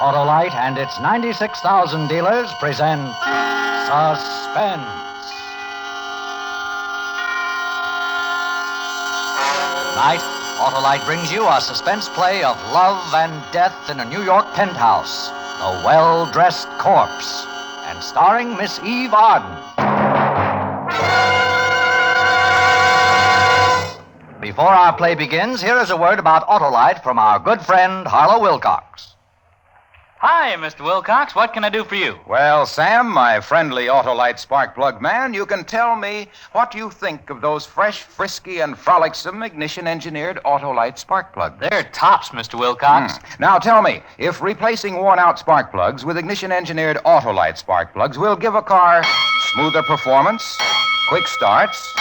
Autolite and its 96,000 dealers present Suspense. Tonight, Autolite brings you a suspense play of love and death in a New York penthouse, The Well-Dressed Corpse, and starring Miss Eve Arden. Before our play begins, here is a word about Autolite from our good friend, Harlow Wilcox. Hi, Mr. Wilcox. What can I do for you? Well, Sam, my friendly Autolite spark plug man, you can tell me what you think of those fresh, frisky, and frolicsome ignition-engineered Autolite spark plugs. They're tops, Mr. Wilcox. Now, tell me, if replacing worn-out spark plugs with ignition-engineered Autolite spark plugs will give a car smoother performance, quick starts,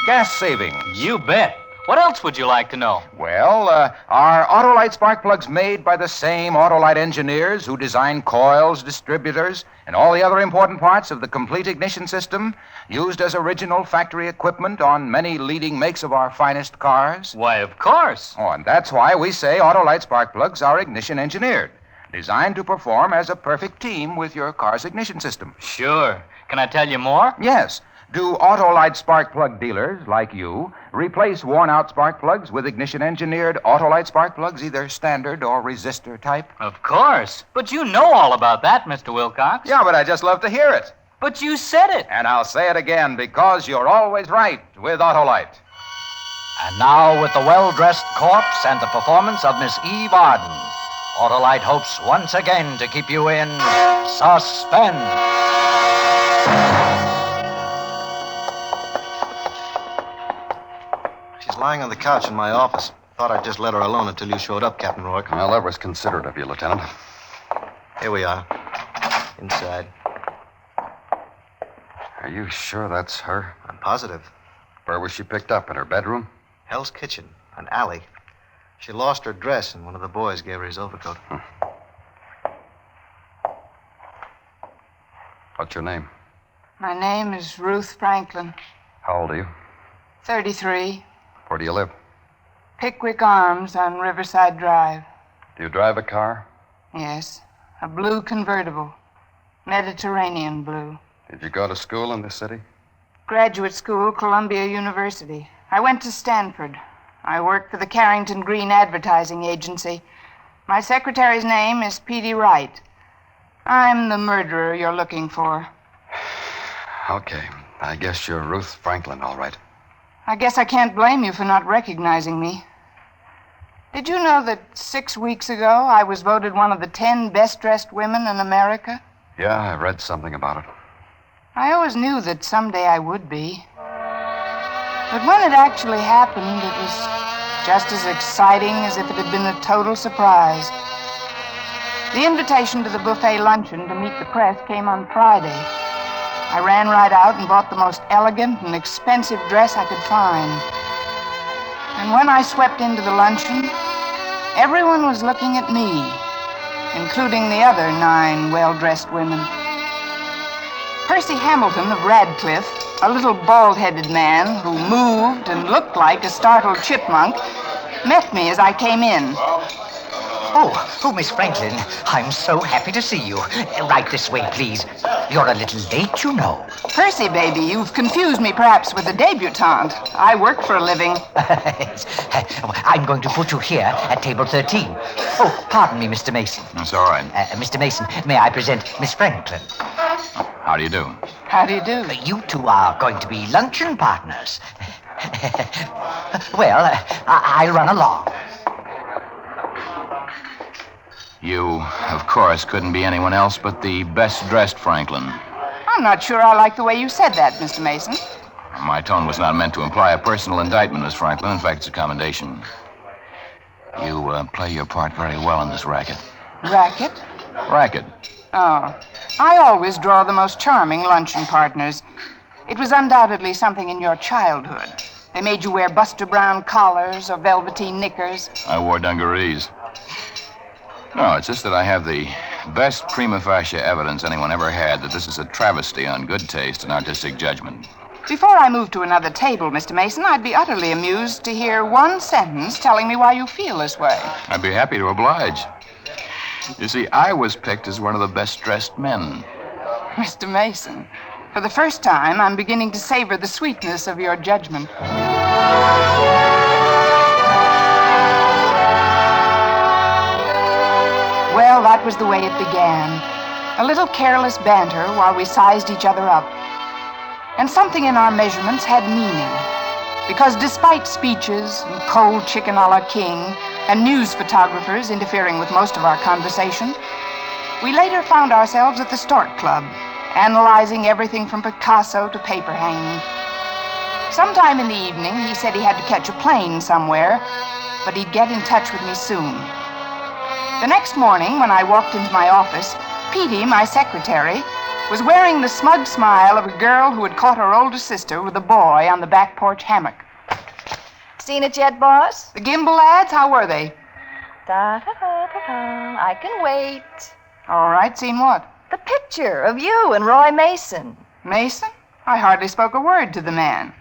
gas savings. You bet. What else would you like to know? Well, are Autolite spark plugs made by the same Autolite engineers who design coils, distributors, and all the other important parts of the complete ignition system used as original factory equipment on many leading makes of our finest cars? Why, of course. Oh, and that's why we say Autolite spark plugs are ignition engineered, designed to perform as a perfect team with your car's ignition system. Sure. Can I tell you more? Yes. Do Autolite spark plug dealers, like you, replace worn-out spark plugs with ignition-engineered Autolite spark plugs, either standard or resistor type? Of course. But you know all about that, Mr. Wilcox. Yeah, but I just love to hear it. But you said it. And I'll say it again, because you're always right with Autolite. And now, with The Well-Dressed Corpse and the performance of Miss Eve Arden, Autolite hopes once again to keep you in suspense. She's lying on the couch in my office. Thought I'd just let her alone until you showed up, Captain Rourke. Well, that was considerate of you, Lieutenant. Here we are. Inside. Are you sure that's her? I'm positive. Where was she picked up? In her bedroom? Hell's Kitchen, an alley. She lost her dress, and one of the boys gave her his overcoat. What's your name? My name is Ruth Franklin, How old are you? 33, Where do you live? Pickwick Arms on Riverside Drive. Do you drive a car? Yes, a blue convertible, Mediterranean blue. Did you go to school in this city? Graduate school, Columbia University. I went to Stanford. I worked for the Carrington Green Advertising Agency. My secretary's name is Petey Wright. I'm the murderer you're looking for. Okay. I guess you're Ruth Franklin, all right. I guess I can't blame you for not recognizing me. Did you know that 6 weeks ago I was voted one of the 10 best-dressed women in America? Yeah, I read something about it. I always knew that someday I would be. But when it actually happened, it was just as exciting as if it had been a total surprise. The invitation to the buffet luncheon to meet the press came on Friday. I ran right out and bought the most elegant and expensive dress I could find. And when I swept into the luncheon, everyone was looking at me, including the other 9 well-dressed women. Percy Hamilton of Radcliffe, a little bald-headed man who moved and looked like a startled chipmunk, met me as I came in. Oh, Miss Franklin, I'm so happy to see you. Right this way, please. You're a little late, you know. Percy, baby, you've confused me perhaps with a debutante. I work for a living. I'm going to put you here at table 13. Oh, pardon me, Mr. Mason. That's all right. Mr. Mason, may I present Miss Franklin? How do you do? How do you do? You two are going to be luncheon partners. Well, I'll run along. You, of course, couldn't be anyone else but the best-dressed Franklin. I'm not sure I like the way you said that, Mr. Mason. My tone was not meant to imply a personal indictment, Miss Franklin. In fact, it's a commendation. You play your part very well in this racket. Racket? Racket. Oh. I always draw the most charming luncheon partners. It was undoubtedly something in your childhood. They made you wear Buster Brown collars or velveteen knickers. I wore dungarees. No, it's just that I have the best prima facie evidence anyone ever had that this is a travesty on good taste and artistic judgment. Before I move to another table, Mr. Mason, I'd be utterly amused to hear one sentence telling me why you feel this way. I'd be happy to oblige. You see, I was picked as one of the best-dressed men. Mr. Mason, for the first time, I'm beginning to savor the sweetness of your judgment. Well, that was the way it began. A little careless banter while we sized each other up. And something in our measurements had meaning. Because despite speeches and cold chicken a la king and news photographers interfering with most of our conversation, we later found ourselves at the Stork Club, analyzing everything from Picasso to paper hanging. Sometime in the evening, he said he had to catch a plane somewhere, but he'd get in touch with me soon. The next morning, when I walked into my office, Petey, my secretary, was wearing the smug smile of a girl who had caught her older sister with a boy on the back porch hammock. Seen it yet, boss? The Gimbal ads, how were they? Da-da-da-da-da. I can wait. All right, seen what? The picture of you and Roy Mason. Mason? I hardly spoke a word to the man.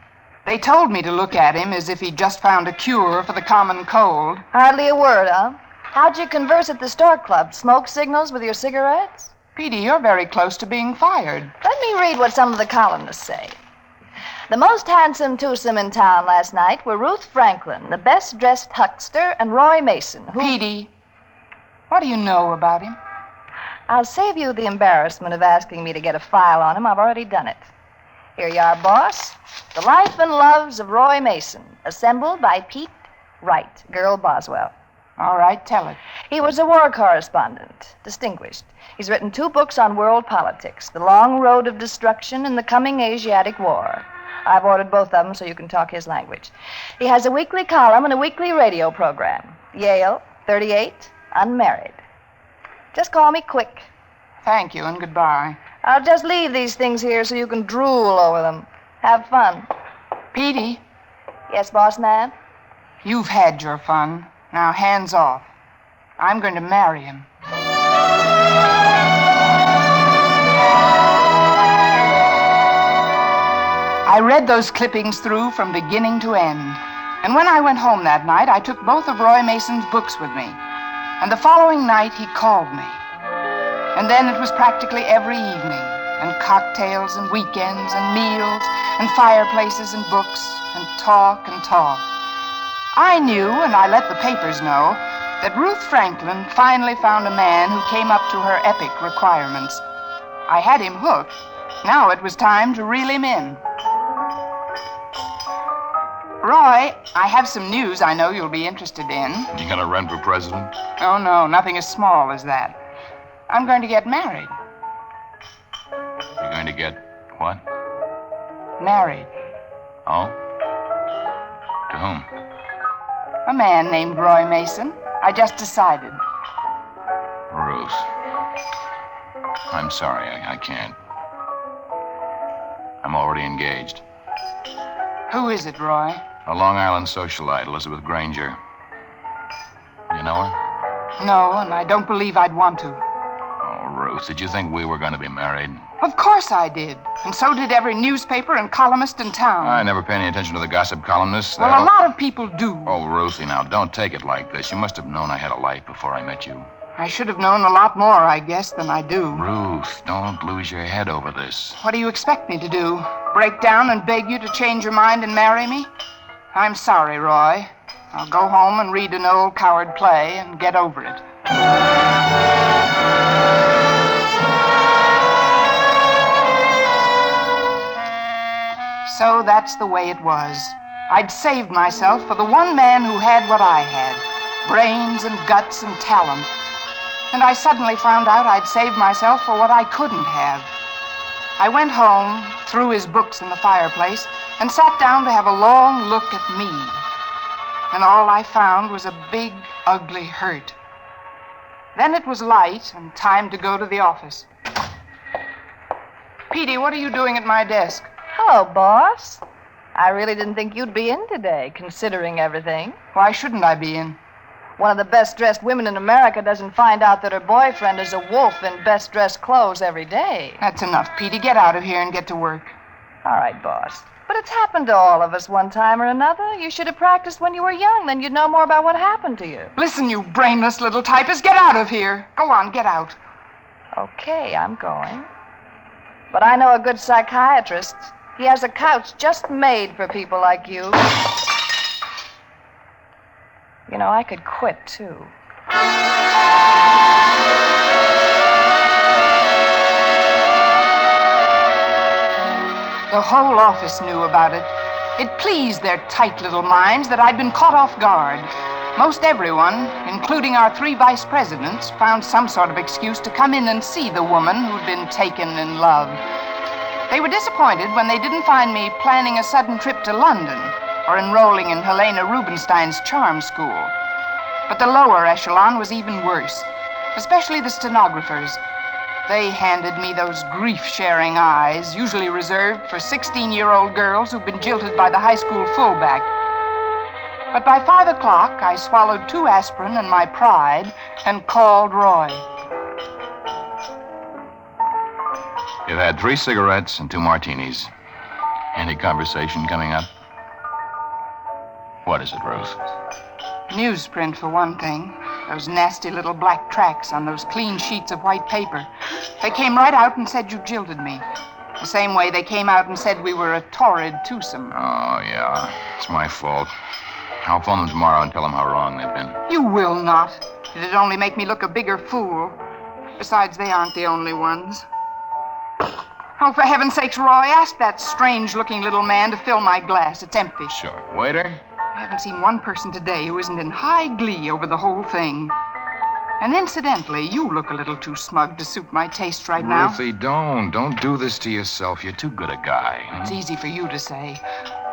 They told me to look at him as if he'd just found a cure for the common cold. Hardly a word, huh? How'd you converse at the Stork Club? Smoke signals with your cigarettes? Petey, you're very close to being fired. Let me read what some of the columnists say. The most handsome twosome in town last night were Ruth Franklin, the best-dressed huckster, and Roy Mason, who... Petey, what do you know about him? I'll save you the embarrassment of asking me to get a file on him. I've already done it. Here you are, boss. The Life and Loves of Roy Mason, assembled by Pete Wright, Girl Boswell. All right, tell it. He was a war correspondent, distinguished. He's written 2 books on world politics, The Long Road of Destruction and The Coming Asiatic War. I've ordered both of them so you can talk his language. He has a weekly column and a weekly radio program. Yale, 38, unmarried. Just call me Quick. Thank you, and goodbye. I'll just leave these things here so you can drool over them. Have fun. Petey, Yes, boss man? you've had your fun. Now, hands off. I'm going to marry him. I read those clippings through from beginning to end. And when I went home that night, I took both of Roy Mason's books with me. And the following night, he called me. And then it was practically every evening, and cocktails and weekends and meals and fireplaces and books and talk and talk. I knew, and I let the papers know, that Ruth Franklin finally found a man who came up to her epic requirements. I had him hooked. Now it was time to reel him in. Roy, I have some news I know you'll be interested in. You gonna run for president? Oh, no, nothing as small as that. I'm going to get married. You're going to get what? Married. Oh? To whom? A man named Roy Mason. I just decided. Ruth. I'm sorry, I can't. I'm already engaged. Who is it, Roy? A Long Island socialite, Elizabeth Granger. You know her? No, and I don't believe I'd want to. Oh, Ruth, did you think we were going to be married? Of course I did. And so did every newspaper and columnist in town. I never pay any attention to the gossip columnists. Well, a lot of people do. Oh, Ruthie, now, don't take it like this. You must have known I had a life before I met you. I should have known a lot more, I guess, than I do. Ruth, don't lose your head over this. What do you expect me to do? Break down and beg you to change your mind and marry me? I'm sorry, Roy. I'll go home and read an old coward play and get over it. So that's the way it was. I'd saved myself for the one man who had what I had. Brains and guts and talent. And I suddenly found out I'd saved myself for what I couldn't have. I went home, threw his books in the fireplace, and sat down to have a long look at me. And all I found was a big, ugly hurt. Then it was light and time to go to the office. Petey, what are you doing at my desk? Hello, boss. I really didn't think you'd be in today, considering everything. Why shouldn't I be in? One of the best-dressed women in America doesn't find out that her boyfriend is a wolf in best-dressed clothes every day. That's enough, Petey. Get out of here and get to work. All right, boss. But it's happened to all of us one time or another. You should have practiced when you were young. Then you'd know more about what happened to you. Listen, you brainless little typist, get out of here. Go on, get out. Okay, I'm going. But I know a good psychiatrist. He has a couch just made for people like you. You know, I could quit, too. The whole office knew about it. It pleased their tight little minds that I'd been caught off guard. Most everyone, including our 3 vice presidents, found some sort of excuse to come in and see the woman who'd been taken in love. They were disappointed when they didn't find me planning a sudden trip to London or enrolling in Helena Rubinstein's charm school. But the lower echelon was even worse, especially the stenographers. They handed me those grief-sharing eyes, usually reserved for 16-year-old girls who've been jilted by the high school fullback. But by 5 o'clock, I swallowed 2 aspirin and my pride and called Roy. You've had 3 cigarettes and 2 martinis. Any conversation coming up? What is it, Ruth? Newsprint, for one thing. Those nasty little black tracks on those clean sheets of white paper. They came right out and said you jilted me. The same way they came out and said we were a torrid twosome. Oh, yeah. It's my fault. I'll phone them tomorrow and tell them how wrong they've been. You will not. It'd only make me look a bigger fool. Besides, they aren't the only ones. Oh, for heaven's sakes, Roy, ask that strange-looking little man to fill my glass. It's empty. Sure. Waiter? I haven't seen one person today who isn't in high glee over the whole thing. And incidentally, you look a little too smug to suit my taste right now. Ruthie, don't do this to yourself. You're too good a guy. It's easy for you to say.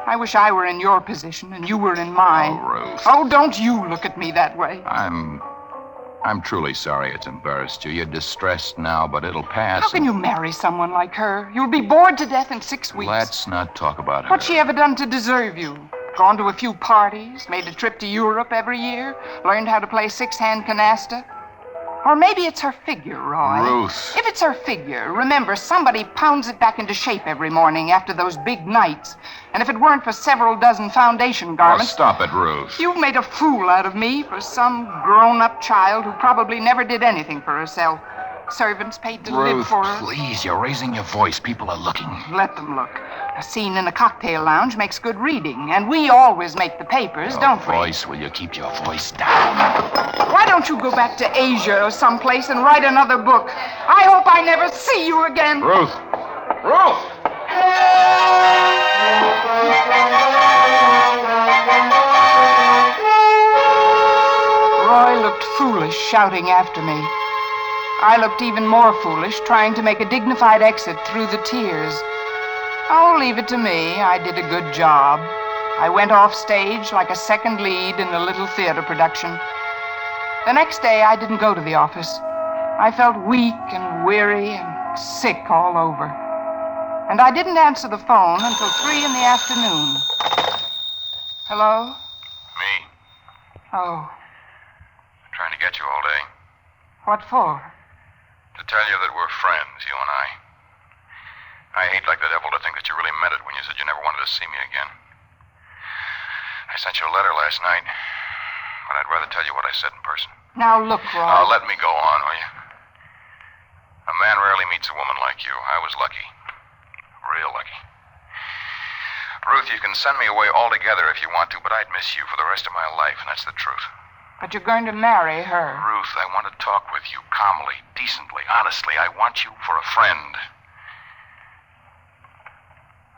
I wish I were in your position and you were in mine. Oh, Ruth. Oh, don't you look at me that way. I'm truly sorry it's embarrassed you. You're distressed now, but it'll pass. How can you marry someone like her? You'll be bored to death in 6 weeks. Let's not talk about her. What's she ever done to deserve you? Gone to a few parties, made a trip to Europe every year, learned how to play 6-hand canasta? Or maybe it's her figure, Roy. Ruth. If it's her figure, remember, somebody pounds it back into shape every morning after those big nights. And if it weren't for several dozen foundation garments... Oh, stop it, Ruth. You've made a fool out of me for some grown-up child who probably never did anything for herself. Servants paid to live Ruth, for her. please, you're raising your voice. People are looking. Let them look. A scene in a cocktail lounge makes good reading, and we always make the papers, don't we? Voice, will you keep your voice down? Why don't you go back to Asia or someplace and write another book? I hope I never see you again. Ruth! Ruth! Roy looked foolish shouting after me. I looked even more foolish trying to make a dignified exit through the tears. Oh, leave it to me. I did a good job. I went off stage like a second lead in a little theater production. The next day, I didn't go to the office. I felt weak and weary and sick all over. And I didn't answer the phone until 3 in the afternoon. Hello? Me. Oh, I'm trying to get you all day. what for? To tell you that we're friends, you and I. I hate like the devil to think that you really meant it when you said you never wanted to see me again. I sent you a letter last night, but I'd rather tell you what I said in person. Now look, Roy. Let me go on, will you? A man rarely meets a woman like you. I was lucky. Real lucky. Ruth, you can send me away altogether if you want to, but I'd miss you for the rest of my life, and that's the truth. But you're going to marry her. Ruth, I want to talk with you calmly, decently, honestly. I want you for a friend.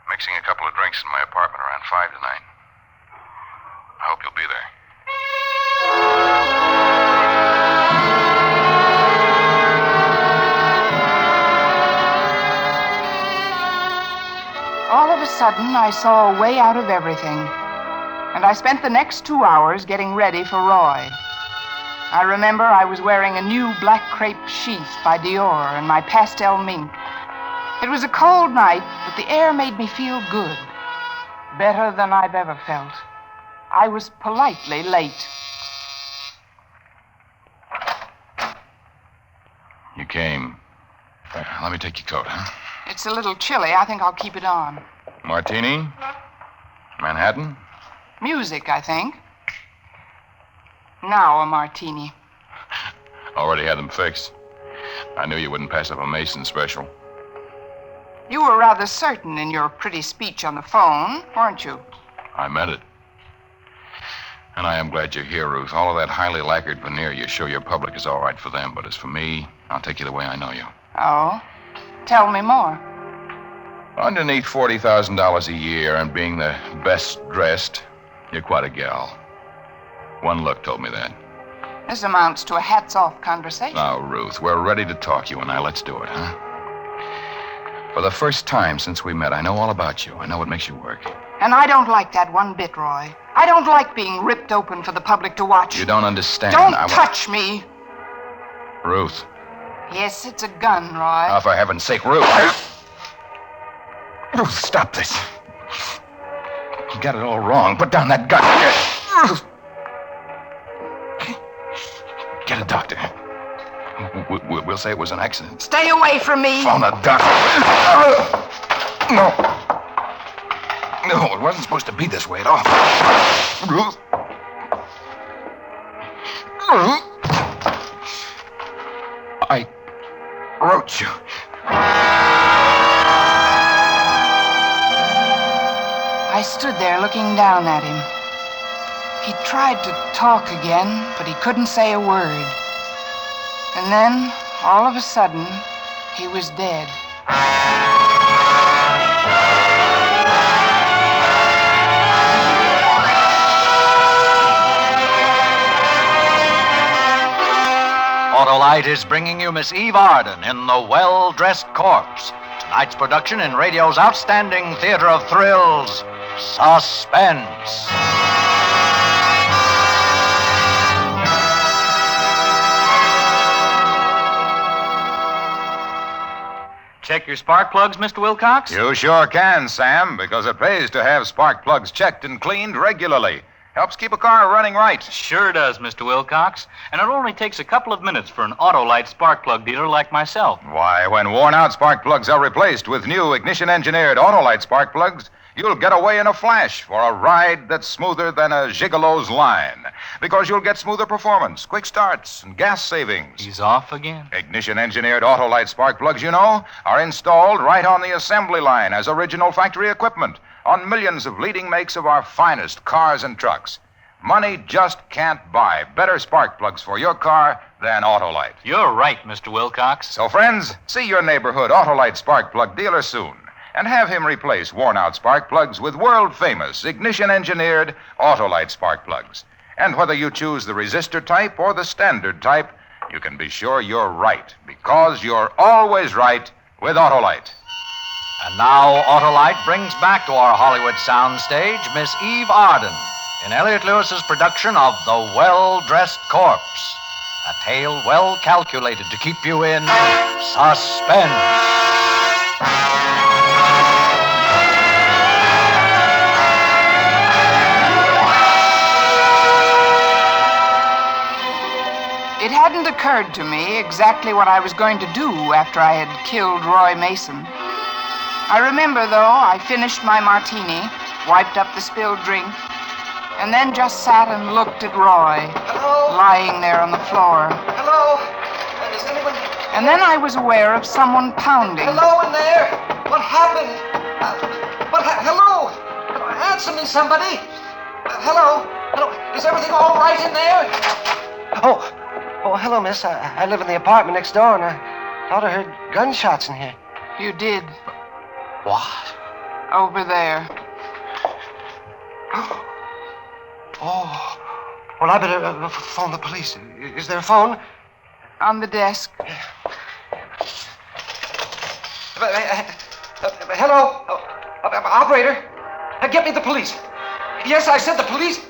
Mixing a couple of drinks in my apartment around 5 tonight. I hope you'll be there. All of a sudden, I saw a way out of everything. And I spent the next 2 hours getting ready for Roy. I remember I was wearing a new black crepe sheath by Dior and my pastel mink. It was a cold night, but the air made me feel good. Better than I've ever felt. I was politely late. You came. Let me take your coat, huh? It's a little chilly. I think I'll keep it on. Martini? Manhattan? Music, I think. Now a martini. Already had them fixed. I knew you wouldn't pass up a Mason special. You were rather certain in your pretty speech on the phone, weren't you? I meant it. And I am glad you're here, Ruth. All of that highly lacquered veneer you show your public is all right for them, but as for me, I'll take you the way I know you. Oh? Tell me more. Underneath $40,000 a year and being the best dressed, you're quite a gal. One look told me that. This amounts to a hats-off conversation. Now, Ruth, we're ready to talk, you and I. Let's do it, huh? For the first time since we met, I know all about you. I know what makes you work. And I don't like that one bit, Roy. I don't like being ripped open for the public to watch. You don't understand. Don't touch me! Ruth. Yes, it's a gun, Roy. Oh, for heaven's sake, Ruth. Ruth, stop this. You got it all wrong. Put down that gun. Ruth. Get a doctor. We'll say it was an accident. Stay away from me! Phone a doctor. No. No, it wasn't supposed to be this way at all. Ruth. Ruth. I wrote you. I stood there looking down at him. He tried to talk again, but he couldn't say a word. And then, all of a sudden, he was dead. Autolite is bringing you Miss Eve Arden in The Well-Dressed Corpse. Tonight's production in radio's outstanding theater of thrills, Suspense. Check your spark plugs, Mr. Wilcox? You sure can, Sam, because it pays to have spark plugs checked and cleaned regularly. Helps keep a car running right. Sure does, Mr. Wilcox. And it only takes a couple of minutes for an Autolite spark plug dealer like myself. Why, when worn-out spark plugs are replaced with new ignition-engineered Autolite spark plugs, you'll get away in a flash for a ride that's smoother than a gigolo's line. Because you'll get smoother performance, quick starts, and gas savings. He's off again. Ignition-engineered Autolite spark plugs, you know, are installed right on the assembly line as original factory equipment on millions of leading makes of our finest cars and trucks. Money just can't buy better spark plugs for your car than Autolite. You're right, Mr. Wilcox. So, friends, see your neighborhood Autolite spark plug dealer soon and have him replace worn-out spark plugs with world-famous ignition-engineered Autolite spark plugs. And whether you choose the resistor type or the standard type, you can be sure you're right, because you're always right with Autolite. And now Autolite brings back to our Hollywood soundstage Miss Eve Arden in Elliot Lewis's production of The Well-Dressed Corpse, a tale well calculated to keep you in suspense. It hadn't occurred to me exactly what I was going to do after I had killed Roy Mason. I remember, though, I finished my martini, wiped up the spilled drink, and then just sat and looked at Roy, lying there on the floor. Hello? Is anyone... And then I was aware of someone pounding. Hello in there? What happened? Hello? Answer me, somebody. Hello? Hello? Is everything all right in there? Oh, hello, miss. I live in the apartment next door, and I thought I heard gunshots in here. You did. What? Over there. Oh. Well, I better phone the police. Is there a phone? On the desk. Hello? Operator? Get me the police. Yes, I said the police.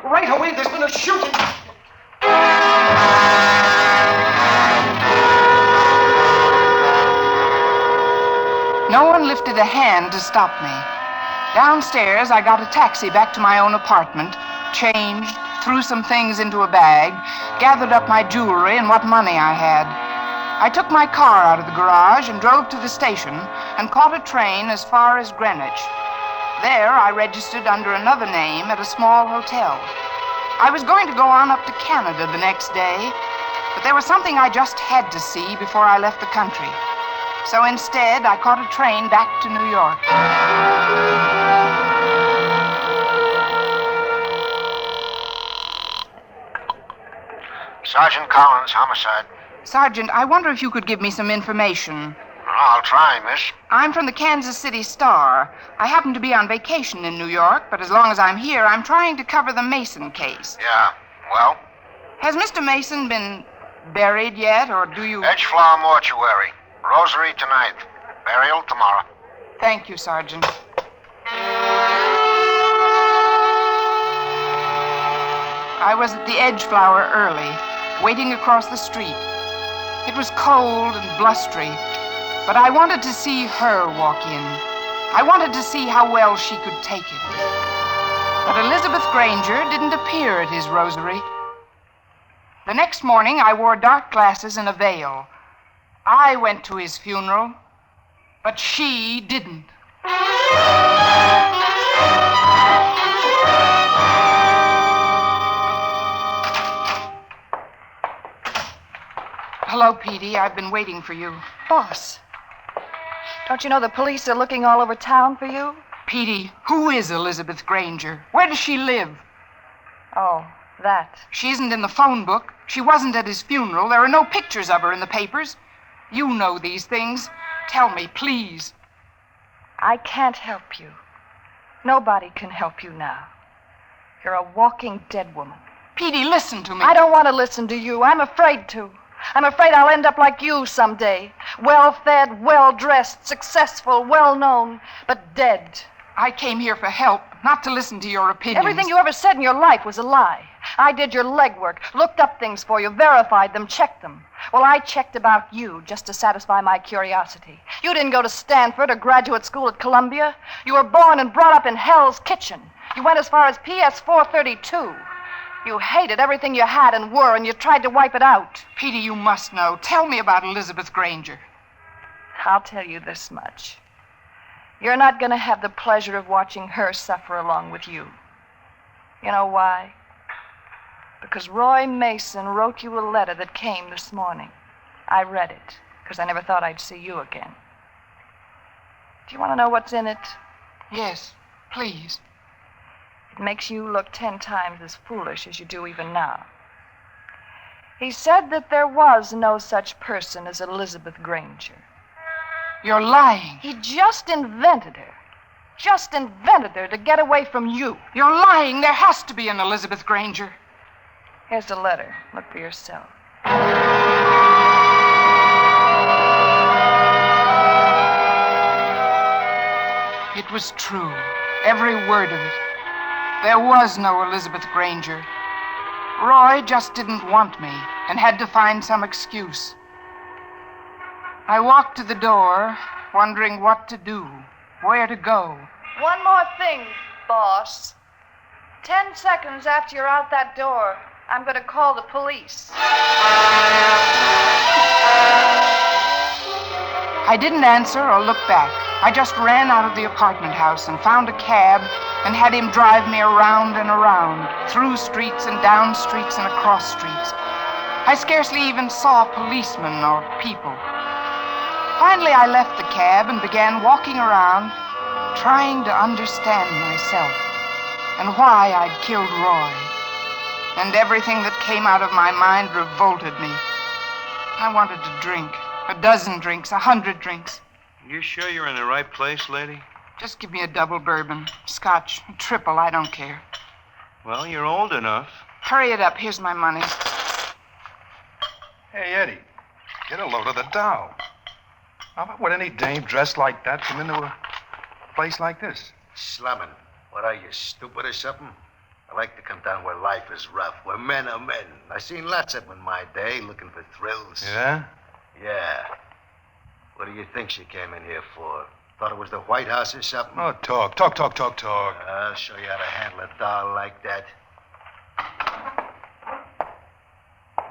Right away, there's been a shooting. No one lifted a hand to stop me. Downstairs, I got a taxi back to my own apartment, changed, threw some things into a bag, gathered up my jewelry and what money I had. I took my car out of the garage and drove to the station and caught a train as far as Greenwich. There, I registered under another name at a small hotel. I was going to go on up to Canada the next day, but there was something I just had to see before I left the country. So instead, I caught a train back to New York. Sergeant Collins, homicide. Sergeant, I wonder if you could give me some information. I'll try, miss. I'm from the Kansas City Star. I happen to be on vacation in New York, but as long as I'm here, I'm trying to cover the Mason case. Yeah, well? Has Mr. Mason been buried yet, or do you... Edgeflower Mortuary. Rosary tonight. Burial tomorrow. Thank you, Sergeant. I was at the Edgeflower early, waiting across the street. It was cold and blustery, but I wanted to see her walk in. I wanted to see how well she could take it. But Elizabeth Granger didn't appear at his rosary. The next morning, I wore dark glasses and a veil. I went to his funeral, but she didn't. Hello, Petey. I've been waiting for you. Boss, don't you know the police are looking all over town for you? Petey, who is Elizabeth Granger? Where does she live? Oh, that. She isn't in the phone book. She wasn't at his funeral. There are no pictures of her in the papers. You know these things. Tell me, please. I can't help you. Nobody can help you now. You're a walking dead woman. Petey, listen to me. I don't want to listen to you. I'm afraid to. I'm afraid I'll end up like you someday. Well-fed, well-dressed, successful, well-known, but dead. I came here for help, not to listen to your opinions. Everything you ever said in your life was a lie. I did your legwork, looked up things for you, verified them, checked them. Well, I checked about you just to satisfy my curiosity. You didn't go to Stanford or graduate school at Columbia. You were born and brought up in Hell's Kitchen. You went as far as PS 432. You hated everything you had and were, and you tried to wipe it out. Petey, you must know. Tell me about Elizabeth Granger. I'll tell you this much. You're not going to have the pleasure of watching her suffer along with you. You know why? Because Roy Mason wrote you a letter that came this morning. I read it, because I never thought I'd see you again. Do you want to know what's in it? Yes, please. It makes you look 10 times as foolish as you do even now. He said that there was no such person as Elizabeth Granger. You're lying. He just invented her. Just invented her to get away from you. You're lying. There has to be an Elizabeth Granger. Here's the letter. Look for yourself. It was true. Every word of it. There was no Elizabeth Granger. Roy just didn't want me and had to find some excuse. I walked to the door, wondering what to do, where to go. One more thing, boss. 10 seconds after you're out that door, I'm going to call the police. I didn't answer or look back. I just ran out of the apartment house and found a cab and had him drive me around and around, through streets and down streets and across streets. I scarcely even saw policemen or people. Finally, I left the cab and began walking around, trying to understand myself and why I'd killed Roy. And everything that came out of my mind revolted me. I wanted to drink. 12 drinks, 100 drinks. You sure you're in the right place, lady? Just give me a double bourbon. Scotch, a triple, I don't care. Well, you're old enough. Hurry it up. Here's my money. Hey, Eddie, get a load of the dough. How would any dame dressed like that come into a place like this? Slumming. What are you, stupid or something? I like to come down where life is rough, where men are men. I seen lots of them in my day looking for thrills. Yeah? Yeah. What do you think she came in here for? Thought it was the White House or something? Oh, talk. I'll show you how to handle a doll like that.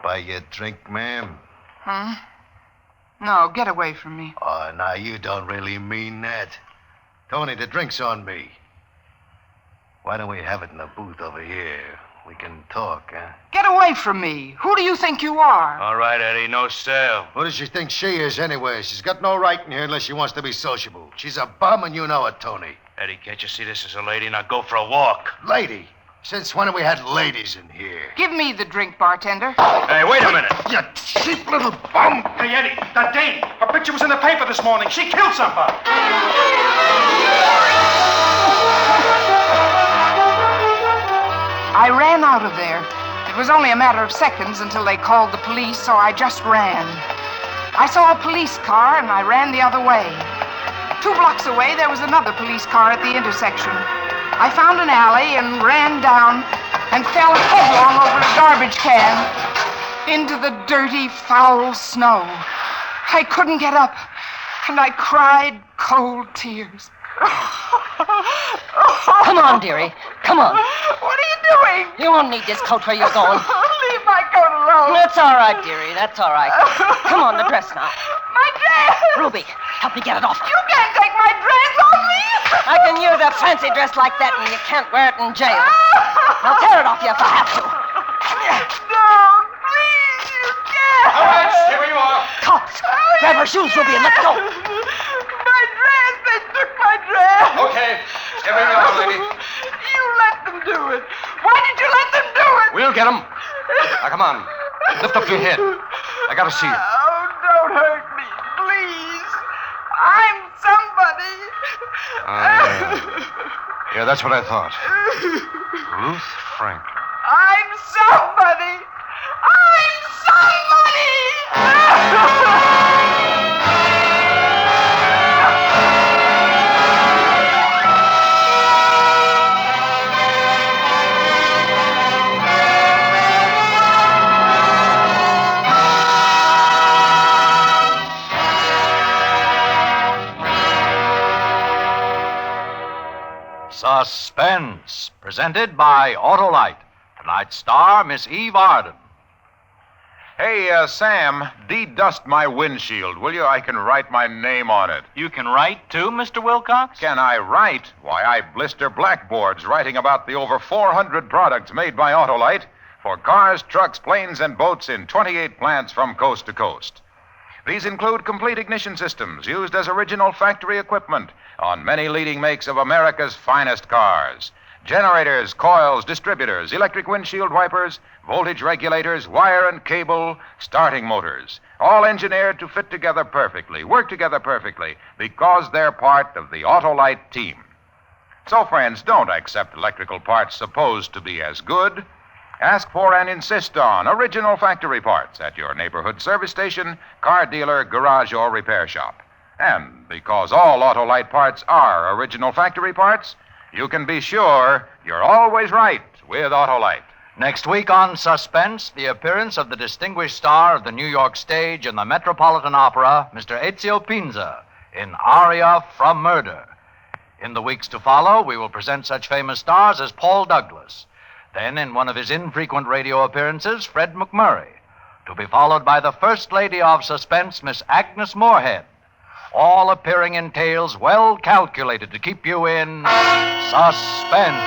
Buy you a drink, ma'am? Huh? No, get away from me. Oh, now you don't really mean that. Tony, the drink's on me. Why don't we have it in the booth over here? We can talk, huh? Get away from me. Who do you think you are? All right, Eddie, no sale. Who does she think she is, anyway? She's got no right in here unless she wants to be sociable. She's a bum, and you know it, Tony. Eddie, can't you see this is a lady? Now go for a walk. Lady? Since when have we had ladies in here? Give me the drink, bartender. Hey, wait a minute. You cheap little bum! Hey, Eddie, that dame. Her picture was in the paper this morning. She killed somebody. I ran out of there. It was only a matter of seconds until they called the police, so I just ran. I saw a police car, and I ran the other way. 2 blocks away, there was another police car at the intersection. I found an alley and ran down and fell headlong over a garbage can into the dirty, foul snow. I couldn't get up, and I cried cold tears. Come on, dearie. Come on. What are you doing? You won't need this coat where you're going. Leave my coat alone. That's all right, dearie. That's all right. Come on, the dress now. My dress! Ruby, help me get it off. You can't take my dress off me! I can use a fancy dress like that, and you can't wear it in jail. I'll tear it off you if I have to. Don't, please, you can't. All right, here you are. Cops, grab her shoes, Ruby, and let's go. My dress! They took my dress! Okay, here we are, lady. You let them do it. Why did you let them do it? We'll get him. Now, come on. Lift up your head. I gotta see you. Oh, don't hurt me, please. I'm somebody. Yeah, that's what I thought. Ruth Franklin. I'm somebody. I'm somebody. Suspense, presented by Autolite. Tonight's star, Miss Eve Arden. Hey, Sam, de-dust my windshield, will you? I can write my name on it. You can write, too, Mr. Wilcox? Can I write? Why, I blister blackboards writing about the over 400 products made by Autolite for cars, trucks, planes, and boats in 28 plants from coast to coast. These include complete ignition systems used as original factory equipment on many leading makes of America's finest cars. Generators, coils, distributors, electric windshield wipers, voltage regulators, wire and cable, starting motors. All engineered to fit together perfectly, work together perfectly, because they're part of the Autolite team. So, friends, don't accept electrical parts supposed to be as good. Ask for and insist on original factory parts at your neighborhood service station, car dealer, garage, or repair shop. And because all Autolite parts are original factory parts, you can be sure you're always right with Autolite. Next week on Suspense, the appearance of the distinguished star of the New York stage and the Metropolitan Opera, Mr. Ezio Pinza, in Aria from Murder. In the weeks to follow, we will present such famous stars as Paul Douglas. Then, in one of his infrequent radio appearances, Fred McMurray, to be followed by the First Lady of Suspense, Miss Agnes Moorehead, all appearing in tales well calculated to keep you in suspense.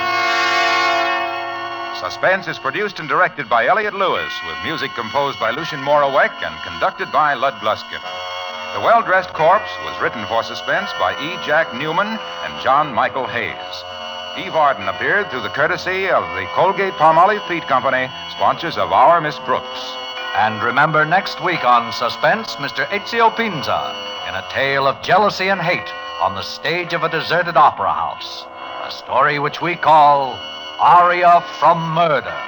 Suspense is produced and directed by Elliott Lewis, with music composed by Lucien Moraweck and conducted by Lud Gluskin. The Well-Dressed Corpse was written for Suspense by E. Jack Newman and John Michael Hayes. Eve Arden appeared through the courtesy of the Colgate-Palmolive Peat Company, sponsors of Our Miss Brooks. And remember next week on Suspense, Mr. Ezio Pinza, in a tale of jealousy and hate on the stage of a deserted opera house. A story which we call Aria from Murder.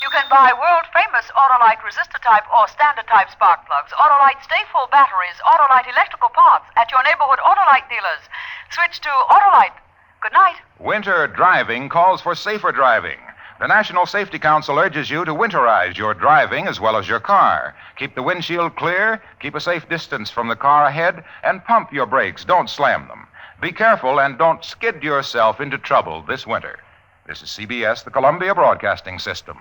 You can buy world-famous Autolite resistor-type or standard-type spark plugs, Autolite stay-full batteries, Autolite electrical parts at your neighborhood Autolite dealers. Switch to Autolite. Good night. Winter driving calls for safer driving. The National Safety Council urges you to winterize your driving as well as your car. Keep the windshield clear, keep a safe distance from the car ahead, and pump your brakes. Don't slam them. Be careful and don't skid yourself into trouble this winter. This is CBS, the Columbia Broadcasting System.